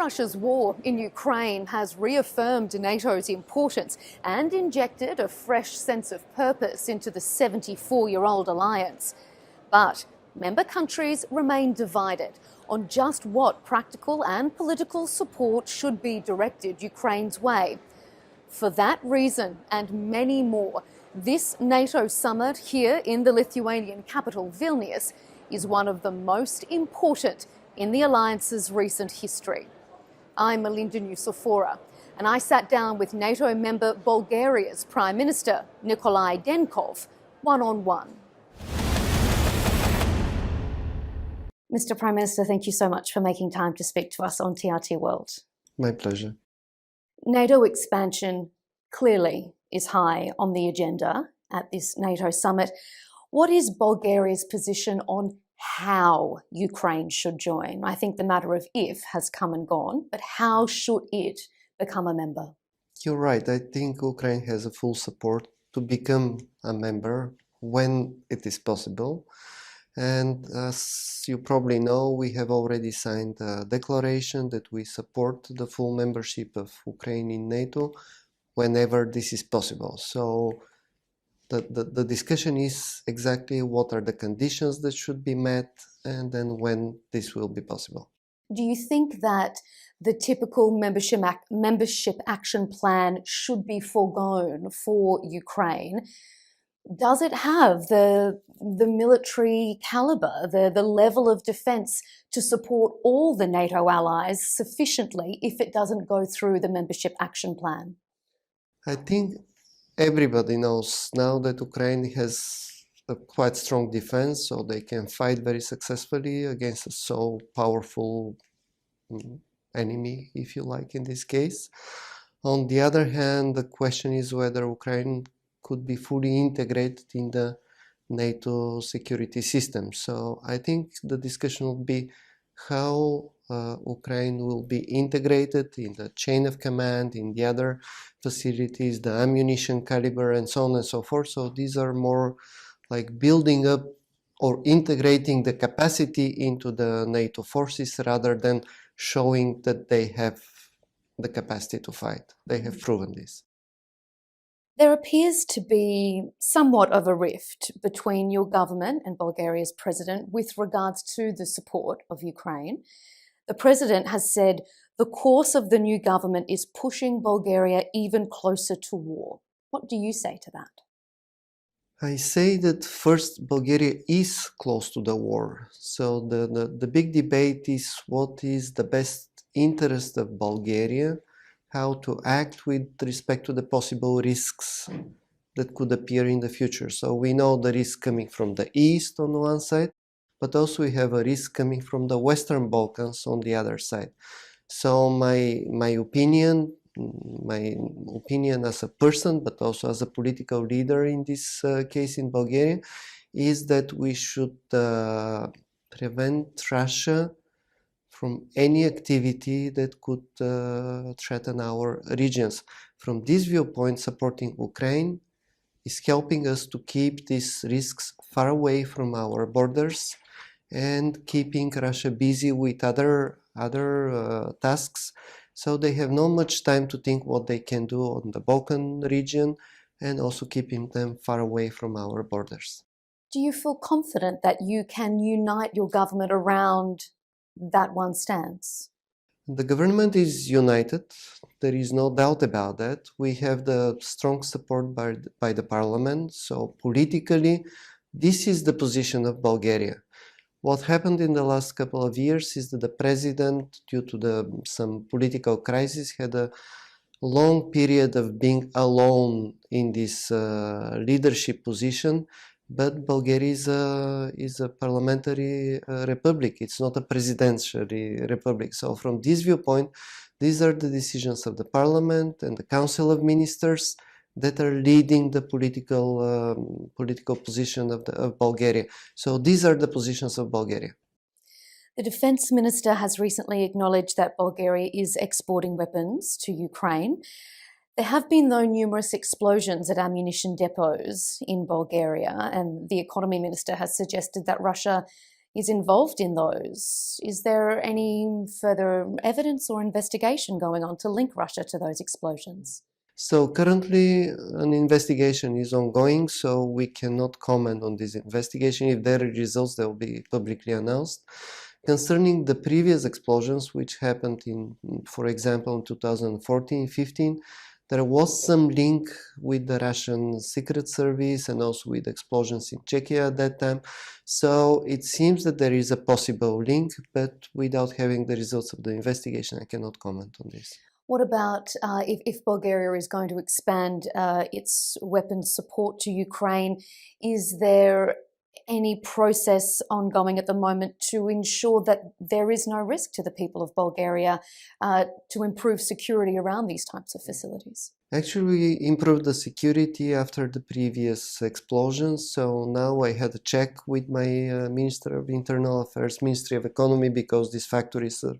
Russia's war in Ukraine has reaffirmed NATO's importance and injected a fresh sense of purpose into the 74-year-old alliance. But member countries remain divided on just what practical and political support should be directed Ukraine's way. For that reason and many more, this NATO summit here in the Lithuanian capital Vilnius is one of the most important in the alliance's recent history. I'm Melinda Nusofora, and I sat down with NATO member Bulgaria's Prime Minister, Nikolai Denkov, one-on-one. Mr. Prime Minister, thank you so much for making time to speak to us on TRT World. My pleasure. NATO expansion clearly is high on the agenda at this NATO summit. What is Bulgaria's position on how Ukraine should join? I think the matter of if has come and gone, but how should it become a member? You're right. I think Ukraine has a full support to become a member when it is possible. And as you probably know, we have already signed a declaration that we support the full membership of Ukraine in NATO whenever this is possible. So the discussion is exactly what are the conditions that should be met and then when this will be possible. Do you think that the typical membership action plan should be foregone for Ukraine? Does it have the military caliber, the level of defence to support all the NATO allies sufficiently if it doesn't go through the membership action plan? I think everybody knows now that Ukraine has a quite strong defense, so they can fight very successfully against a so powerful enemy, if you like, in this case. On the other hand, the question is whether Ukraine could be fully integrated in the NATO security system. So I think the discussion will be how Ukraine will be integrated in the chain of command, in the other facilities, the ammunition caliber, and so on and so forth. So these are more like building up or integrating the capacity into the NATO forces rather than showing that they have the capacity to fight. They have proven this. There appears to be somewhat of a rift between your government and Bulgaria's president with regards to the support of Ukraine. The president has said the course of the new government is pushing Bulgaria even closer to war. What do you say to that? I say that first, Bulgaria is close to the war. So the big debate is what is the best interest of Bulgaria, how to act with respect to the possible risks that could appear in the future. So we know the risk coming from the east on one side, but also we have a risk coming from the Western Balkans on the other side. So my opinion as a person, but also as a political leader in this case in Bulgaria, is that we should prevent Russia from any activity that could threaten our regions. From this viewpoint, supporting Ukraine is helping us to keep these risks far away from our borders and keeping Russia busy with other tasks, so they have not much time to think what they can do on the Balkan region and also keeping them far away from our borders. Do you feel confident that you can unite your government around that one stance? The government is united. There is no doubt about that. We have the strong support by the parliament. So politically, this is the position of Bulgaria. What happened in the last couple of years is that the president, due to some political crisis, had a long period of being alone in this leadership position. But Bulgaria is a parliamentary republic. It's not a presidential republic. So from this viewpoint, these are the decisions of the parliament and the council of ministers that are leading the political position of Bulgaria. So these are the positions of Bulgaria. The defense minister has recently acknowledged that Bulgaria is exporting weapons to Ukraine. There have been, though, numerous explosions at ammunition depots in Bulgaria, and the economy minister has suggested that Russia is involved in those. Is there any further evidence or investigation going on to link Russia to those explosions? So currently an investigation is ongoing, so we cannot comment on this investigation. If there are results, they will be publicly announced. Concerning the previous explosions, which happened in, for example, in 2014-15, there was some link with the Russian Secret Service and also with explosions in Czechia at that time. So it seems that there is a possible link, but without having the results of the investigation, I cannot comment on this. What about if Bulgaria is going to expand its weapons support to Ukraine? Is there any process ongoing at the moment to ensure that there is no risk to the people of Bulgaria to improve security around these types of facilities? Actually, we improved the security after the previous explosions. So now I had a check with my Minister of Internal Affairs, Ministry of Economy, because these factories are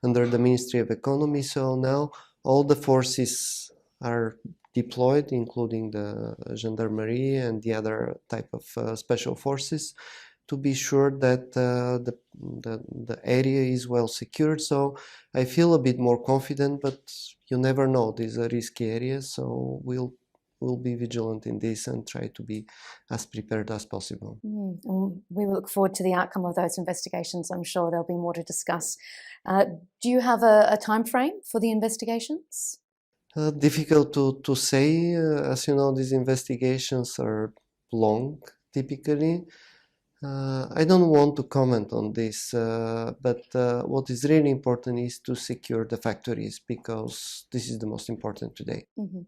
under the Ministry of Economy. So now all the forces are deployed, including the gendarmerie and the other type of special forces, to be sure that the area is well secured. So I feel a bit more confident, but you never know. These are risky areas, so we'll be vigilant in this and try to be as prepared as possible. And we look forward to the outcome of those investigations. I'm sure there'll be more to discuss. Do you have a time frame for the investigations? Difficult to say. As you know, these investigations are long, typically. I don't want to comment on this, but what is really important is to secure the factories, because this is the most important today. Mm-hmm.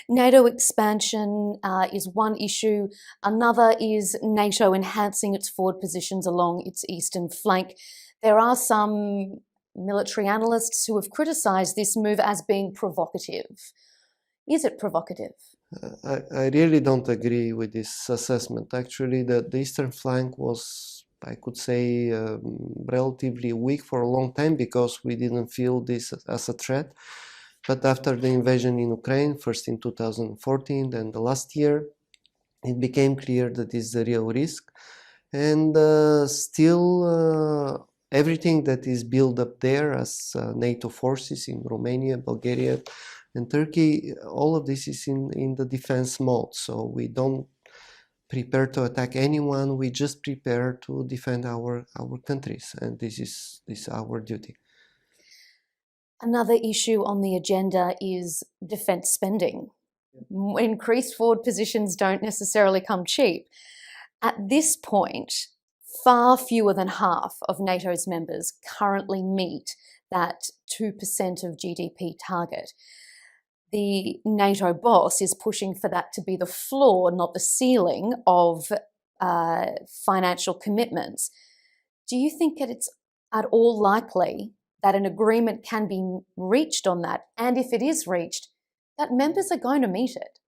NATO expansion is one issue. Another is NATO enhancing its forward positions along its eastern flank. There are some military analysts who have criticised this move as being provocative. Is it provocative? I really don't agree with this assessment. Actually, the eastern flank was, I could say, relatively weak for a long time because we didn't feel this as a threat. But after the invasion in Ukraine, first in 2014, then the last year, it became clear that this is a real risk. And still, everything that is built up there as NATO forces in Romania, Bulgaria, and Turkey, all of this is in the defense mode. So we don't prepare to attack anyone. We just prepare to defend our countries, and this is our duty. Another issue on the agenda is defence spending. Increased forward positions don't necessarily come cheap. At this point, far fewer than half of NATO's members currently meet that 2% of GDP target. The NATO boss is pushing for that to be the floor, not the ceiling of financial commitments. Do you think that it's at all likely that an agreement can be reached on that? And if it is reached, that members are going to meet it?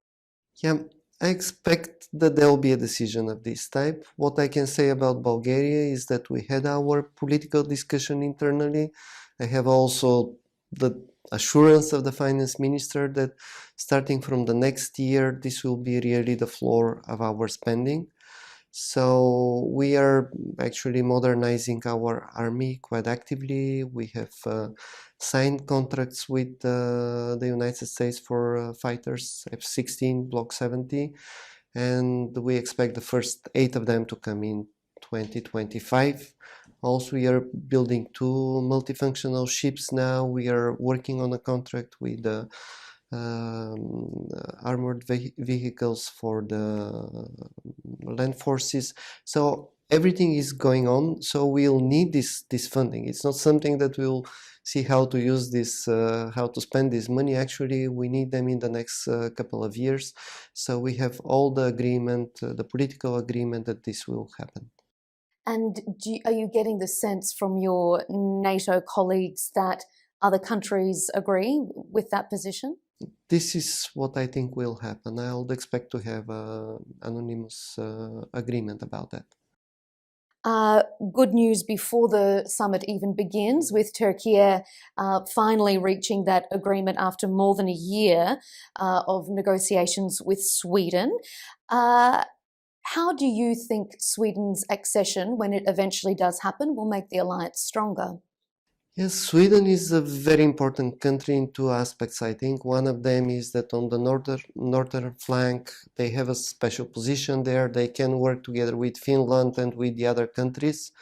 Yeah, I expect that there will be a decision of this type. What I can say about Bulgaria is that we had our political discussion internally. I have also the assurance of the finance minister that starting from the next year, this will be really the floor of our spending. So we are actually modernizing our army quite actively. We have signed contracts with the United States for fighters F-16 Block 70, and we expect the first 8 of them to come in 2025. Also, we are building 2 multifunctional ships now. We are working on a contract with the armored vehicles for the land forces. So everything is going on. So we'll need this funding. It's not something that we'll see how to use this, how to spend this money. Actually, we need them in the next couple of years. So we have all the agreement, the political agreement that this will happen. And are you getting the sense from your NATO colleagues that other countries agree with that position? This is what I think will happen. I would expect to have an anonymous agreement about that. Good news before the summit even begins, with Turkey finally reaching that agreement after more than a year of negotiations with Sweden. How do you think Sweden's accession, when it eventually does happen, will make the alliance stronger? Yes, Sweden is a very important country in two aspects, I think. One of them is that on the northern flank, they have a special position there. They can work together with Finland and with the other countries.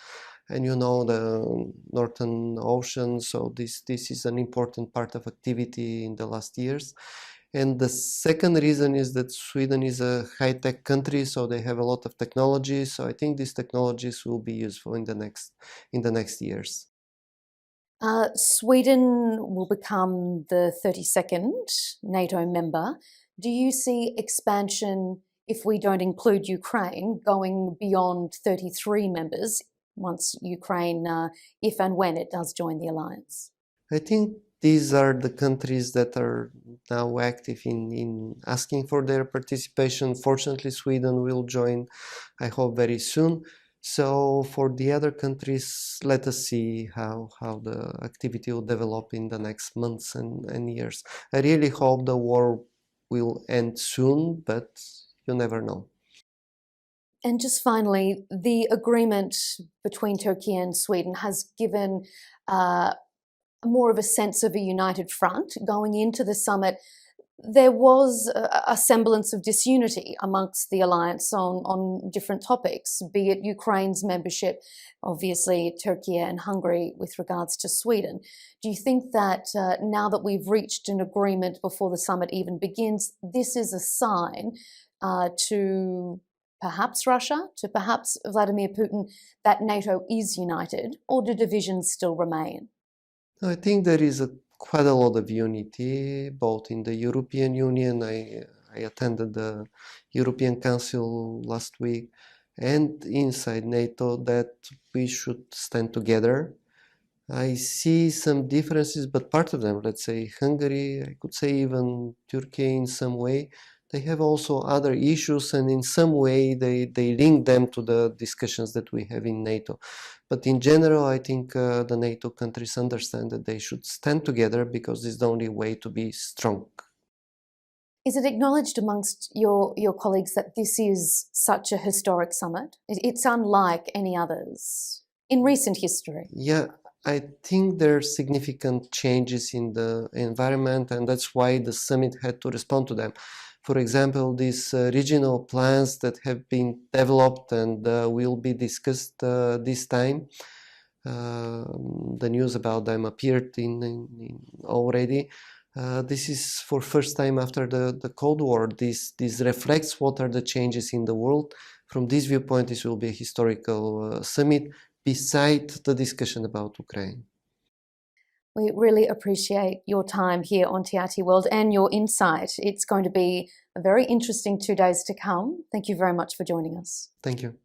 And you know the Northern Ocean, so this is an important part of activity in the last years. And the second reason is that Sweden is a high-tech country, so they have a lot of technology. So I think these technologies will be useful in the next years. Sweden will become the 32nd NATO member. Do you see expansion, if we don't include Ukraine, going beyond 33 members once Ukraine, if and when it does join the alliance? I think these are the countries that are now active in asking for their participation. Fortunately, Sweden will join, I hope, very soon. So for the other countries, let us see how the activity will develop in the next months and years. I really hope the war will end soon, but you never know. And just finally, the agreement between Turkey and Sweden has given more of a sense of a united front going into the summit. There was a semblance of disunity amongst the alliance on different topics, be it Ukraine's membership, obviously Turkey and Hungary with regards to Sweden. Do you think that now that we've reached an agreement before the summit even begins, this is a sign to perhaps Russia, to perhaps Vladimir Putin, that NATO is united, or do divisions still remain? I think there is quite a lot of unity, both in the European Union. I attended the European Council last week, and inside NATO, that we should stand together. I see some differences, but part of them, let's say Hungary, I could say even Turkey in some way, they have also other issues, and in some way they link them to the discussions that we have in NATO. But in general, I think the NATO countries understand that they should stand together because it's the only way to be strong. Is it acknowledged amongst your colleagues that this is such a historic summit? It's unlike any others in recent history. Yeah, I think there are significant changes in the environment, and that's why the summit had to respond to them. For example, these regional plans that have been developed and will be discussed this time. The news about them appeared in already. This is for first time after the Cold War. This reflects what are the changes in the world. From this viewpoint, this will be a historical summit beside the discussion about Ukraine. We really appreciate your time here on Trtworld and your insight. It's going to be a very interesting 2 days to come. Thank you very much for joining us. Thank you.